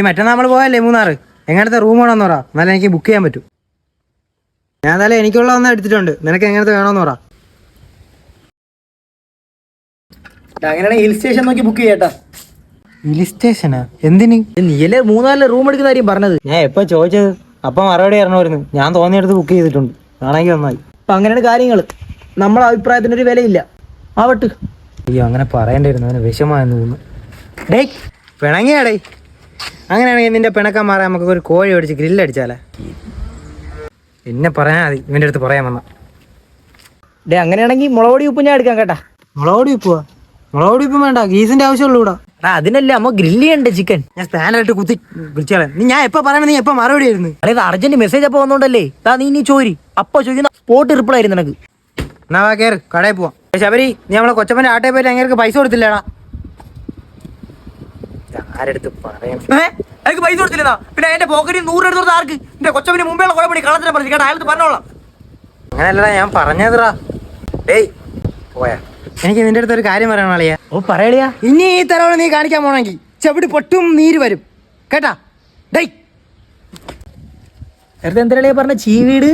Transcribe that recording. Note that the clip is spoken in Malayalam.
മറ്റന്നാ നമ്മൾ പോയല്ലേ മൂന്നാറ്, എങ്ങനത്തെ റൂം വേണമെന്ന് പറ, എന്നാലും എനിക്ക് ബുക്ക് ചെയ്യാൻ പറ്റും. ഞാൻ എന്തായാലും എനിക്കുള്ള ഒന്ന് എടുത്തിട്ടുണ്ട്, നിനക്ക് എങ്ങനത്തെ വേണമെന്ന് പറ. അങ്ങനെയാണെങ്കിൽ ഹിൽ സ്റ്റേഷൻ നോക്കി ബുക്ക് ചെയ്യട്ടാ. ഹിൽ സ്റ്റേഷനാ? എന്തിന്? നീയല്ലേ മൂന്നാറിലെ റൂം എടുക്കുന്ന കാര്യം പറഞ്ഞത്. ഞാൻ എപ്പോ ചോദിച്ചത്? അപ്പം മറുപടി അറിഞ്ഞായിരുന്നു. ഞാൻ തോന്നിയെടുത്ത് ബുക്ക് ചെയ്തിട്ടുണ്ട്, ആണെങ്കിൽ നന്നായി. അപ്പൊ അങ്ങനെയാണ് കാര്യങ്ങൾ. നമ്മളെ അഭിപ്രായത്തിനൊരു വിലയില്ല. ആവട്ട്. അയ്യോ, അങ്ങനെ പറയേണ്ടിയിരുന്നു, അവന് വിഷമായെന്ന് തോന്നുന്നു. ഡേയ് പിണങ്ങിയാടേ. അങ്ങനെയാണെങ്കിൽ നിന്റെ പിണക്കാൻ മാറാൻ നമുക്ക് ഒരു കോഴി മേടിച്ച് ഗ്രില്ലടിച്ചാലേ? എന്നെ പറയാൻ മതി, ഇവൻ്റെ അടുത്ത് പറയാൻ വന്ന. അങ്ങനെയാണെങ്കിൽ മുളകൊടി ഉപ്പ് ഞാൻ എടുക്കാം കേട്ടാ. മുളകോടി ഉപ്പുവാ? മുളകോടി ഉപ്പും വേണ്ട, ഗീസിന്റെ ആവശ്യമുള്ളൂ ഇവിടെ. അതിനല്ലേ അമ്മ ഗ്രില്ല് ചെയ്യണ്ടേ ചിക്കൻ. ഞാൻ സ്പാനറായിട്ട് കുത്തി വിളിച്ചാലേ. ഞാൻ എപ്പോ പറയണ, നീ എപ്പോ മറുപടി ആയിരുന്നു? അതായത് അർജന്റ് മെസ്സേജ് അപ്പൊ വന്നോണ്ടല്ലേ. നീ ചോരി അപ്പൊ ചോദിക്കുന്ന സ്പോട്ട് റിപ്ലൈ ആയിരുന്നു നിനക്ക്. എന്നാ വാ കയറ്, കടയിൽ പോവാം. ശബരി, നീ നമ്മളെ കൊച്ചപ്പൻ്റെ ആട്ടയെ പോയിട്ട് അങ്ങനെ പൈസ കൊടുത്തില്ലേടാ? ആരെടുത്ത് പറയാം? എനിക്ക് പൈസ കൊടുത്തില്ല. പിന്നെ എന്റെ പോക്കറ്റിൽ 100 എടുത്തോട് ആർക്ക്? എന്റെ കൊച്ചപ്പിന് മുമ്പേയുള്ള കുഴപ്പമില്ല, കളത്തിനെ പറഞ്ഞു കേട്ടോ. അയാൾക്ക് പറഞ്ഞോളാം. അങ്ങനെയല്ലടാ ഞാൻ പറഞ്ഞതാ. ഡേയ് പോയാ, എനിക്ക് നിന്റെ അടുത്ത് ഒരു കാര്യം പറയണം അളിയാ. ഓ പറയളിയാ. ഇനി ഈ തരവണ നീ കാണിക്കാൻ പോണെങ്കിൽ ചെവിടി പൊട്ടും നീര് വരും കേട്ടാ. ഡേയ് എന്തിനാളിയാ പറഞ്ഞ ചീവീട്?